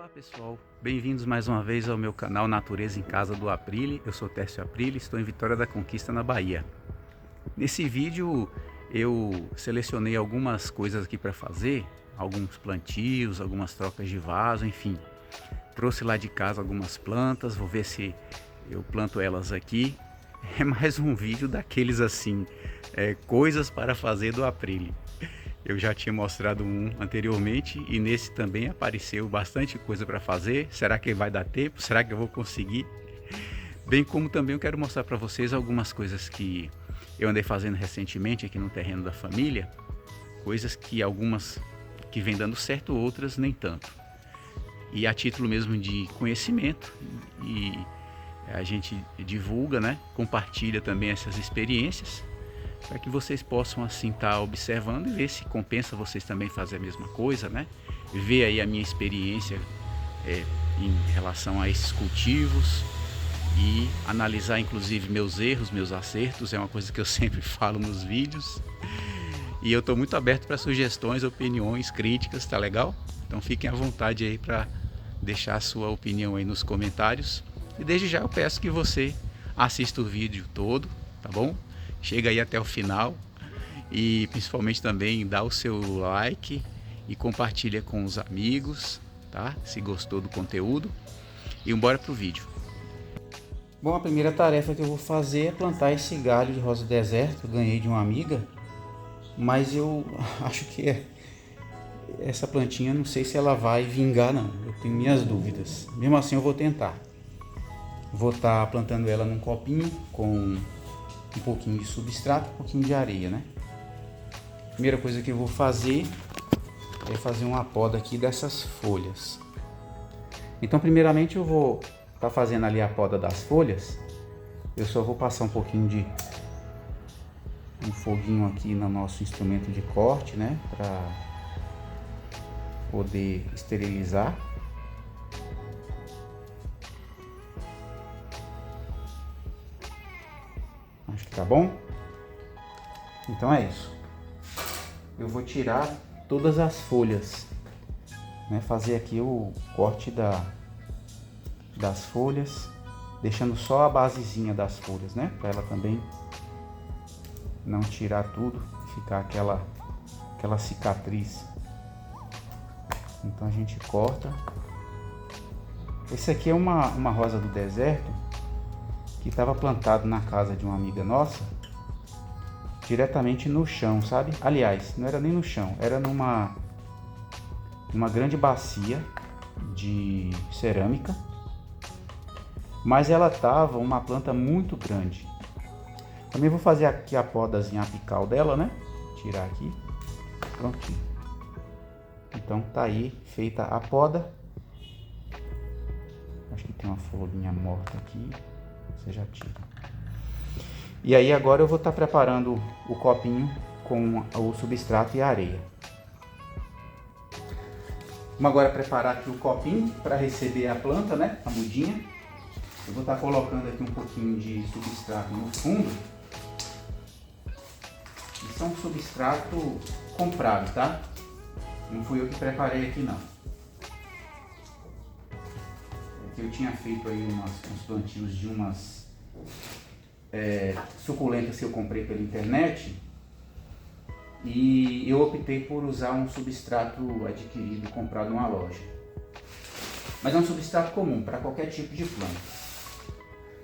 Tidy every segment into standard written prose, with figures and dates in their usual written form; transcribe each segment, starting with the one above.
Olá pessoal, bem-vindos mais uma vez ao meu canal Natureza em Casa do Aprile. Eu sou Tércio Aprile, estou em Vitória da Conquista, na Bahia. Nesse vídeo eu selecionei algumas coisas aqui para fazer, alguns plantios, algumas trocas de vaso, enfim. Trouxe lá de casa algumas plantas, vou ver se eu planto elas aqui. É mais um vídeo daqueles assim, coisas para fazer do Aprile. Eu já tinha mostrado um anteriormente e nesse também apareceu bastante coisa para fazer. Será que vai dar tempo? Será que eu vou conseguir? Bem como também eu quero mostrar para vocês algumas coisas que eu andei fazendo recentemente aqui no terreno da família. Coisas que algumas que vem dando certo, outras nem tanto. E a título mesmo de conhecimento, e a gente divulga, né? Compartilha também essas experiências, para que vocês possam assim estar observando e ver se compensa vocês também fazer a mesma coisa, né? Ver aí a minha experiência em relação a esses cultivos e analisar inclusive meus erros, meus acertos, é uma coisa que eu sempre falo nos vídeos. E eu estou muito aberto para sugestões, opiniões, críticas, tá legal? Então fiquem à vontade aí para deixar a sua opinião aí nos comentários. E desde já eu peço que você assista o vídeo todo, tá bom? Chega aí até o final e principalmente também dá o seu like e compartilha com os amigos, tá? Se gostou do conteúdo. E bora pro vídeo. Bom, a primeira tarefa que eu vou fazer é plantar esse galho de rosa deserto. Eu ganhei de uma amiga, mas eu acho que essa plantinha, não sei se ela vai vingar não. Eu tenho minhas dúvidas. Mesmo assim eu vou tentar. Vou estar plantando ela num copinho com um pouquinho de substrato, um pouquinho de areia, né? Primeira coisa que eu vou fazer é fazer uma poda aqui dessas folhas. Então, primeiramente eu vou estar fazendo ali a poda das folhas. Eu só vou passar um pouquinho de um foguinho aqui no nosso instrumento de corte, né? Para poder esterilizar. Acho que tá bom. Então é isso. Eu vou tirar todas as folhas, né? Fazer aqui o corte das folhas, deixando só a basezinha das folhas, né? Para ela também não tirar tudo, ficar aquela cicatriz. Então a gente corta. Esse aqui é uma rosa do deserto que estava plantado na casa de uma amiga nossa, diretamente no chão, sabe? Aliás, não era nem no chão, era numa grande bacia de cerâmica, mas ela tava uma planta muito grande. Também vou fazer aqui a podazinha apical dela, né? Tirar aqui, prontinho. Então tá aí feita a poda. Acho que tem uma folhinha morta aqui, você já tira. E aí agora eu vou estar preparando o copinho com o substrato e a areia. Vamos agora preparar aqui o copinho para receber a planta, né? A mudinha. Eu vou estar colocando aqui um pouquinho de substrato no fundo. Isso é um substrato comprado, tá? Não fui eu que preparei aqui não. Aqui eu tinha feito aí uns plantios de umas suculentas que eu comprei pela internet e eu optei por usar um substrato adquirido, comprado numa loja. Mas é um substrato comum para qualquer tipo de planta.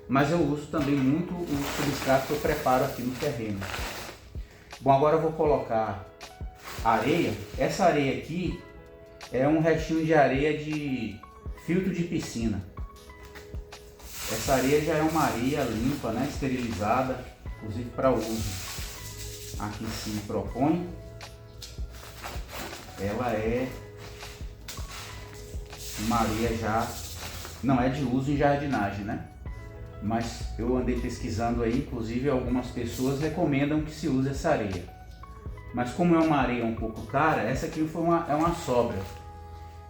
Mas eu uso também muito o substrato que eu preparo aqui no terreno. Bom, agora eu vou colocar areia. Essa areia aqui é um restinho de areia de filtro de piscina. Essa areia já é uma areia limpa, né, esterilizada, inclusive para uso. Aqui se propõe. Ela é uma areia já, não é de uso em jardinagem, né? Mas eu andei pesquisando aí, inclusive algumas pessoas recomendam que se use essa areia. Mas como é uma areia um pouco cara, essa aqui é uma sobra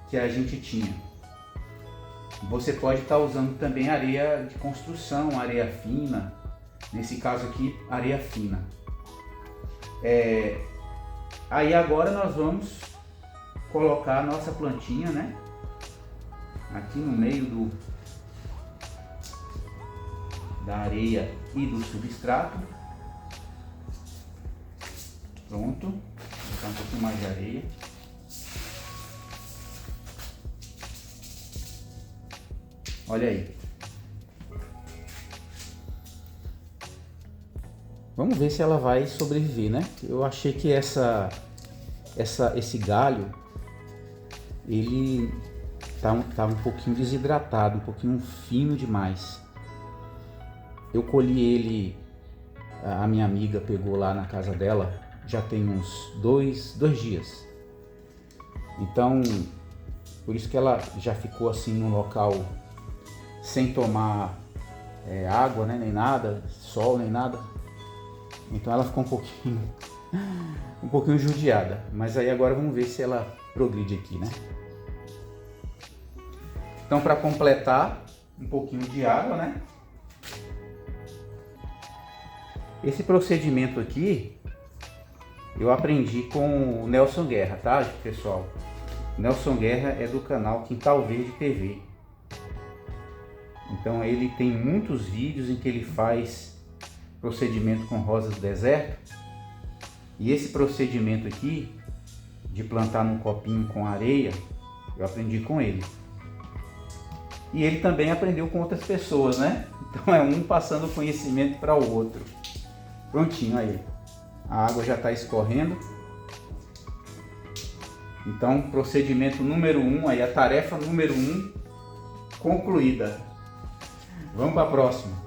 que a gente tinha. Você pode estar usando também areia de construção, areia fina. Nesse caso aqui, areia fina. Aí agora nós vamos colocar a nossa plantinha, né? aqui no meio da areia e do substrato. Pronto, vou botar um pouquinho mais de areia. Olha aí. Vamos ver se ela vai sobreviver, né? Eu achei que esse galho, ele tá um pouquinho desidratado, um pouquinho fino demais. Eu colhi ele, a minha amiga pegou lá na casa dela, já tem uns dois dias. Então, por isso que ela já ficou assim num local sem tomar água, né, nem nada, sol, nem nada. Então ela ficou um pouquinho judiada. Mas aí agora vamos ver se ela progride aqui, né? Então, para completar, um pouquinho de água, né? Esse procedimento aqui eu aprendi com o Nelson Guerra, tá, pessoal? O Nelson Guerra é do canal Quintal Verde TV. Então ele tem muitos vídeos em que ele faz procedimento com rosas do deserto. E esse procedimento aqui, de plantar num copinho com areia, eu aprendi com ele. E ele também aprendeu com outras pessoas, né? Então é um passando conhecimento para o outro. Prontinho aí. A água já está escorrendo. Então, procedimento número 1, aí a tarefa número 1 concluída. Vamos para a próxima.